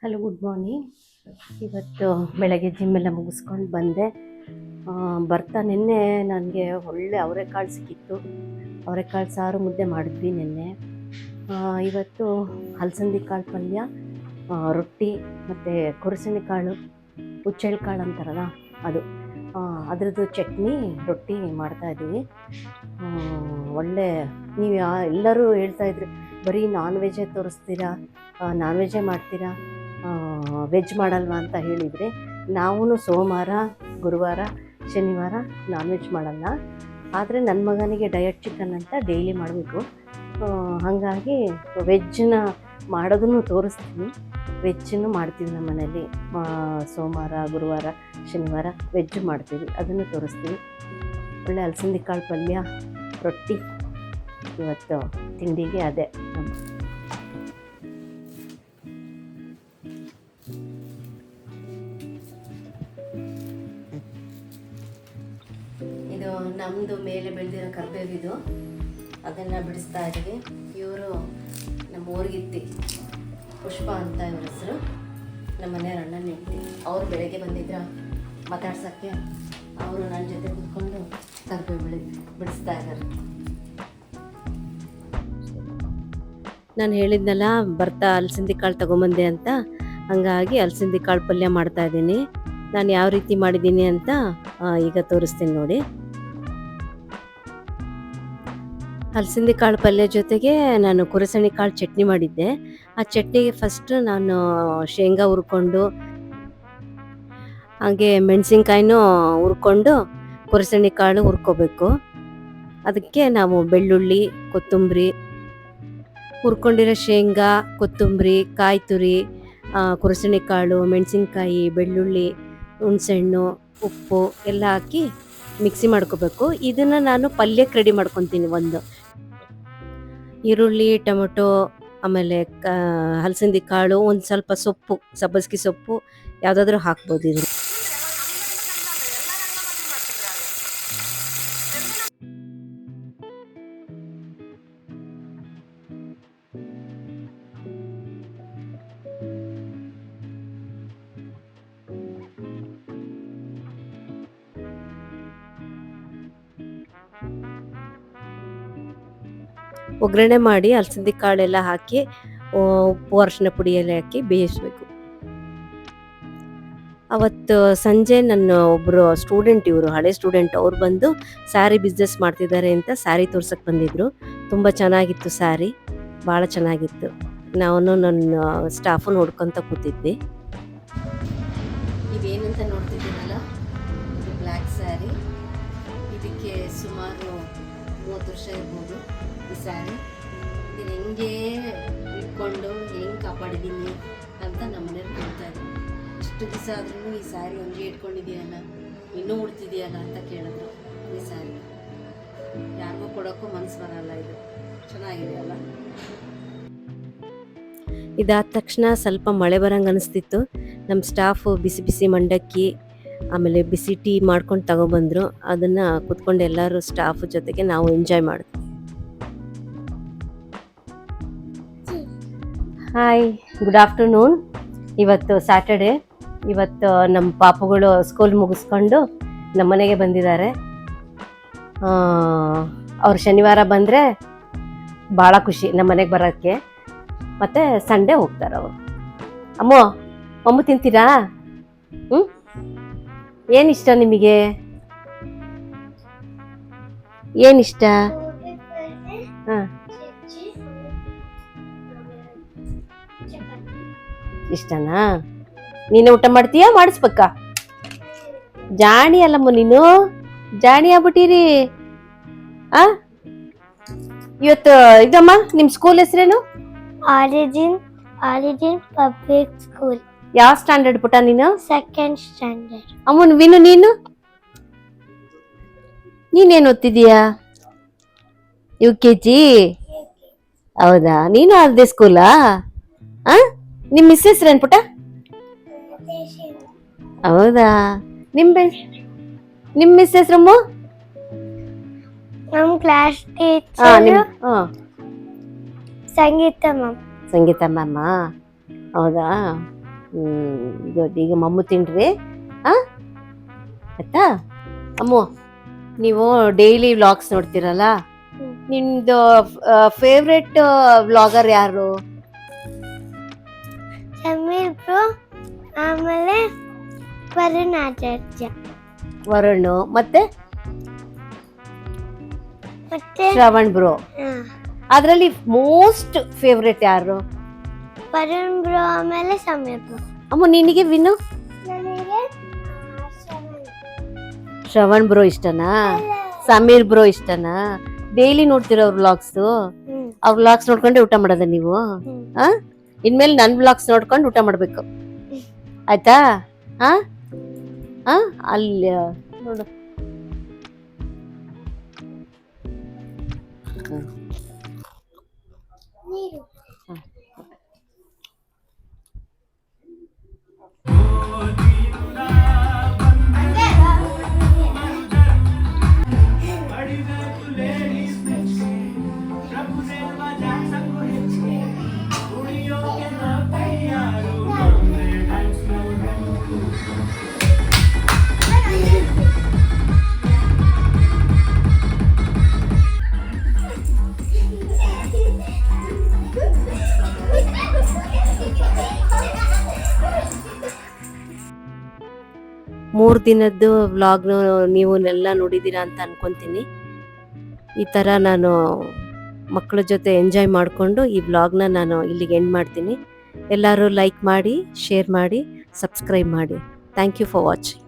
Hello, good morning. ಇವತ್ತು ಬೆಳಗ್ಗೆ ಜಿಮ್ಮೆಲ್ಲ ಮುಗಿಸ್ಕೊಂಡು ಬಂದೆ. ಬರ್ತಾ ನಿನ್ನೆ ನನಗೆ ಒಳ್ಳೆ ಅವರೆಕಾಳು ಸಿಕ್ಕಿತ್ತು. ಅವರೆಕಾಳು ಸಾರು ಮುದ್ದೆ ಮಾಡಿದ್ವಿ ನಿನ್ನೆ. ಇವತ್ತು ಹಲಸಂದಿ ಕಾಳು ಪಲ್ಯ, ರೊಟ್ಟಿ ಮತ್ತು ಕೊರಸಣಿ ಕಾಳು, ಹುಚ್ಚೆಳ್ಳು ಕಾಳು ಅಂತಾರಲ್ಲ ಅದು, ಅದರದ್ದು ಚಟ್ನಿ, ರೊಟ್ಟಿ ಮಾಡ್ತಾಯಿದ್ದೀವಿ. ಒಳ್ಳೆ ನೀವು ಎಲ್ಲರೂ ಹೇಳ್ತಾಯಿದ್ರು ಬರೀ ನಾನ್ ವೆಜ್ಜೇ ತೋರಿಸ್ತೀರಾ, ನಾನ್ ವೆಜ್ಜೇ ಮಾಡ್ತೀರಾ, ವೆಜ್ ಮಾಡಲ್ವಾ ಅಂತ ಹೇಳಿದರೆ, ನಾವು ಸೋಮವಾರ, ಗುರುವಾರ, ಶನಿವಾರ ನಾನ್ ವೆಜ್ ಮಾಡಲ್ಲ. ಆದರೆ ನನ್ನ ಮಗನಿಗೆ ಡಯಟ್ ಚಿಕನ್ ಅಂತ ಡೈಲಿ ಮಾಡಬೇಕು. ಹಾಗಾಗಿ ವೆಜ್ಜನ್ನ ಮಾಡೋದನ್ನು ತೋರಿಸ್ತೀನಿ. ವೆಜ್ಜನ್ನು ಮಾಡ್ತೀವಿ ನಮ್ಮ ಮನೇಲಿ. ಸೋಮವಾರ, ಗುರುವಾರ, ಶನಿವಾರ ವೆಜ್ ಮಾಡ್ತೀವಿ, ಅದನ್ನು ತೋರಿಸ್ತೀವಿ. ಒಳ್ಳೆ ಅಲಸಂದಿ ಕಾಳು ಪಲ್ಯ, ರೊಟ್ಟಿ ಇವತ್ತು ತಿಂಡಿಗೆ ಅದೇ. ಇದು ನಮ್ಮದು ಮೇಲೆ ಬೆಳೆದಿರೋ ಕರ್ಬೇವಿದು, ಅದನ್ನು ಬಿಡಿಸ್ತಾ ಇದ್ದೀವಿ. ಇವರು ನಮ್ಮ ಊರ್ಗಿತ್ತಿ ಪುಷ್ಪ ಅಂತ ಇವ್ರ ಹೆಸರು, ನಮ್ಮ ಮನೆಯವ್ರ ಅಣ್ಣನ ಹೆಂಡತಿ. ಅವರು ಬೆಳಗ್ಗೆ ಬಂದಿದ್ರ ಮಾತಾಡ್ಸೋಕ್ಕೆ, ಅವರು ನನ್ನ ಜೊತೆ ಕೂತ್ಕೊಂಡು ಕರ್ಬೇವು ಬಿಡಿಸ್ತಾ ಇದ್ದಾರೆ. ನಾನು ಹೇಳಿದ್ನಲ್ಲ ಬರ್ತಾ ಅಲಸಂದಿ ಕಾಳು ತೊಗೊಂಬಂದೆ ಅಂತ, ಹಾಗಾಗಿ ಅಲಸಂದಿ ಕಾಳು ಪಲ್ಯ ಮಾಡ್ತಾಯಿದ್ದೀನಿ. ನಾನು ಯಾವ ರೀತಿ ಮಾಡಿದ್ದೀನಿ ಅಂತ ಈಗ ತೋರಿಸ್ತೀನಿ ನೋಡಿ. ಹಲಸಂದಿ ಕಾಳು ಪಲ್ಯ ಜೊತೆಗೆ ನಾನು ಕೊರಸಣಿ ಕಾಳು ಚಟ್ನಿ ಮಾಡಿದ್ದೆ. ಆ ಚಟ್ನಿಗೆ ಫಸ್ಟ್ ನಾನು ಶೇಂಗಾ ಹುರ್ಕೊಂಡು, ಹಾಗೆ ಮೆಣಸಿನ್ಕಾಯಿನೂ ಹುರ್ಕೊಂಡು ಕೊರಸಣಿ ಕಾಳು ಹುರ್ಕೋಬೇಕು. ಅದಕ್ಕೆ ನಾವು ಬೆಳ್ಳುಳ್ಳಿ, ಕೊತ್ತಂಬರಿ, ಹುರ್ಕೊಂಡಿರೋ ಶೇಂಗಾ, ಕೊತ್ತಂಬರಿ, ಕಾಯಿ ತುರಿ, ಕೊರಸಣಿ ಕಾಳು, ಮೆಣಸಿನ್ಕಾಯಿ, ಬೆಳ್ಳುಳ್ಳಿ, ಹುಣಸೆಹಣ್ಣು, ಉಪ್ಪು ಎಲ್ಲ ಹಾಕಿ ಮಿಕ್ಸಿ ಮಾಡ್ಕೋಬೇಕು. ಇದನ್ನು ನಾನು ಪಲ್ಯಕ್ಕೆ ರೆಡಿ ಮಾಡ್ಕೊತೀನಿ. ಒಂದು ಈರುಳ್ಳಿ, ಟೊಮೆಟೊ, ಆಮೇಲೆ ಹಲಸಂದಿ ಕಾಳು, ಒಂದು ಸ್ವಲ್ಪ ಸೊಪ್ಪು, ಸಬ್ಬಸಿಗೆ ಸೊಪ್ಪು ಯಾವುದಾದ್ರೂ ಹಾಕ್ಬೋದು. ಇದು ಒಗ್ಗರಣೆ ಮಾಡಿ ಹಲಸಂದಿ ಕಾಳೆಲ್ಲ ಹಾಕಿ, ಉಪ್ಪು, ಅರಿಶಿನ ಪುಡಿ ಎಲ್ಲ ಹಾಕಿ ಬೇಯಿಸಬೇಕು. ಅವತ್ತು ಸಂಜೆ ನನ್ನ ಒಬ್ಬರು ಸ್ಟೂಡೆಂಟ್, ಇವರು ಹಳೆ ಸ್ಟೂಡೆಂಟ್, ಅವ್ರು ಬಂದು ಸ್ಯಾರಿ ಬಿಸ್ನೆಸ್ ಮಾಡ್ತಿದ್ದಾರೆ ಅಂತ ಸ್ಯಾರಿ ತೋರ್ಸಕ್ಕೆ ಬಂದಿದ್ರು. ತುಂಬ ಚೆನ್ನಾಗಿತ್ತು ಸ್ಯಾರಿ, ಭಾಳ ಚೆನ್ನಾಗಿತ್ತು. ನಾನು ನನ್ನ ಸ್ಟಾಫು ನೋಡ್ಕೊತ ಕೂತಿದ್ವಿ. ಇವೇನಂತ ನೋಡ್ತಿದ್ದೀನಲ್ಲ, ಇದು ಬ್ಲ್ಯಾಕ್ ಸ್ಯಾರಿ. ಇದಕ್ಕೆ ಸುಮಾರು 30 ವರ್ಷ ಇರ್ಬೋದು ಈ ಸ್ಯಾರಿ. ಇದನ್ನು ಹೆಂಗೆ ಇಟ್ಕೊಂಡು ಹೆಂಗೆ ಕಾಪಾಡಿದ್ದೀನಿ ಅಂತ ನಮ್ಮ ಮನೇಲಿ ಕೇಳ್ತಾಯಿದ್ರು. ಇಷ್ಟು ದಿವಸ ಆದ್ರೂ ಈ ಸ್ಯಾರಿ ಹಂಗೆ ಇಟ್ಕೊಂಡಿದೆಯಲ್ಲ, ಇನ್ನೂ ಉಡ್ತಿದೆಯಲ್ಲ ಅಂತ ಕೇಳಿದ್ರು. ಈ ಸ್ಯಾರಿ ಯಾರಿಗೂ ಕೊಡೋಕ್ಕೂ ಮನಸ್ಸು ಬರಲ್ಲ, ಇದು ಚೆನ್ನಾಗಿದೆ ಅಲ್ಲ. ಇದಾದ ತಕ್ಷಣ ಸ್ವಲ್ಪ ಮಳೆ ಬರಂಗೆ ಅನಿಸ್ತಿತ್ತು. ನಮ್ಮ ಸ್ಟಾಫು ಬಿಸಿ ಬಿಸಿ ಮಂಡಕ್ಕಿ, ಆಮೇಲೆ ಬಿಸಿ ಟೀ ಮಾಡ್ಕೊಂಡು ತಗೊಬಂದರು. ಅದನ್ನು ಕುತ್ಕೊಂಡು ಎಲ್ಲರೂ ಸ್ಟಾಫ್ ಜೊತೆಗೆ ನಾವು ಎಂಜಾಯ್ ಮಾಡಿದ್ವಿ. Hi, good afternoon. ಇವತ್ತು ಸ್ಯಾಟರ್ಡೆ. ಇವತ್ತು ನಮ್ಮ ಪಾಪುಗಳು ಸ್ಕೂಲ್ ಮುಗಿಸ್ಕೊಂಡು ನಮ್ಮ ಮನೆಗೆ ಬಂದಿದ್ದಾರೆ. ಅವ್ರು ಶನಿವಾರ ಬಂದರೆ ಭಾಳ ಖುಷಿ ನಮ್ಮ ಮನೆಗೆ ಬರೋಕ್ಕೆ. ಮತ್ತು ಸಂಡೇ ಹೋಗ್ತಾರೆ ಅವರು. ಅಮ್ಮ ತಿಂತೀರಾ? ಏನಿಷ್ಟ ನಿಮಗೆ? ಏನಿಷ್ಟ? ಹಾಂ, ಇಷ್ಟನಾ? ನೀನು ಊಟ ಮಾಡ್ತೀಯಾ, ಮಾಡಿಸ್ಬೇಕಾ? ಜಾಣಿ ಅಲ್ಲಮ್ಮ ನೀನು, ಜಾಣಿ ಆಗ್ಬಿಟ್ಟಿರಿ. ಇವತ್ತು ಇದಮ್ಮ, ನಿಮ್ಮ ಸ್ಕೂಲ್ ಹೆಸರೇನು? Origin public school. ಯಾವ ಸ್ಟ್ಯಾಂಡರ್ಡ್ ಪುಟ್ಟ ನೀನು? 2nd standard. ಅಮ್ಮನ್ ವಿನು, ನೀನೇನು ಓದ್ತಿದೀಯಾ? UKG. ಹೌದಾ, ನೀನು ಅದೇ ಸ್ಕೂಲಾ? ನಿಮ್ಮ ಮಿಸ್ ಹೆಸರೇನು ಪುಟ್ಟ? ಹೌದಾ, ನಿಮ್ಮ ಮಿಸ್ ಹೆಸರಮ್ಮ? ನಮ್ಮ ಕ್ಲಾಸ್ ಟೀಚರ್ ಸಂಗೀತ ಮ್ಯಾಮ್. ಸಂಗೀತ ಮ್ಯಾಮ? ಹೌದಾ. ಗುಡ್. ಈಗ ಮಮ್ಮು ತಿನ್ರಿ ಆಯ್ತಾ? ಅಮ್ಮು, ನೀವು ಡೈಲಿ ವ್ಲಾಗ್ಸ್ ನೋಡ್ತೀರಲ್ಲ, ನಿಮ್ದು ಫೇವ್ರೆಟ್ ವ್ಲಾಗರ್ ಯಾರು? ಸಮೀರ್ ಬ್ರೋ, ಆಮೇಲೆ ವರುಣ್ ಆಚಾರ್ಯ, ವರುಣ್ ಮತ್ತೆ ಮತ್ತೆ ಶ್ರವಣ್ ಬ್ರೋ. ಅದ್ರಲ್ಲಿ ಮೋಸ್ಟ್ ಫೇವ್ರೆಟ್ ಯಾರು? ವರುಣ್ ಬ್ರೋ ಆಮೇಲೆ ಸಮೀರ್ ಬ್ರೋ. ಅಮ್ಮ, ನಿನಗೆ ವಿನು? ನನಗೆ ಶ್ರವಣ್ ಬ್ರೋ ಇಷ್ಟನಾ? ಸಮೀರ್ ಬ್ರೋ ಇಷ್ಟನಾ? ಡೈಲಿ ನೋಡ್ತೀರ ಅವ್ರ ವ್ಲಾಗ್ಸ್? ಅವ್ರ ವ್ಲಾಗ್ಸ್ ನೋಡ್ಕೊಂಡೆ ಊಟ ಮಾಡೋದ ನೀವು? ಇನ್ಮೇಲೆ ನನ್ ವ್ಲಾಗ್ಸ್ ನೋಡ್ಕೊಂಡು ಊಟ ಮಾಡ್ಬೇಕು, ಆಯ್ತಾ? ಅಲ್ಲಿ ನೋಡು. ಮೂರು ದಿನದ್ದು ವ್ಲಾಗ್ನ ನೀವು ಎಲ್ಲ ನೋಡಿದ್ದೀರಾ ಅಂತ ಅನ್ಕೊಂತೀನಿ. ಈ ಥರ ನಾನು ಮಕ್ಕಳ ಜೊತೆ ಎಂಜಾಯ್ ಮಾಡಿಕೊಂಡು ಈ ವ್ಲಾಗ್ನ ನಾನು ಇಲ್ಲಿಗೆ ಎಂಡ್ ಮಾಡ್ತೀನಿ. ಎಲ್ಲರೂ ಲೈಕ್ ಮಾಡಿ, ಶೇರ್ ಮಾಡಿ, ಸಬ್ಸ್ಕ್ರೈಬ್ ಮಾಡಿ. Thank you for watching.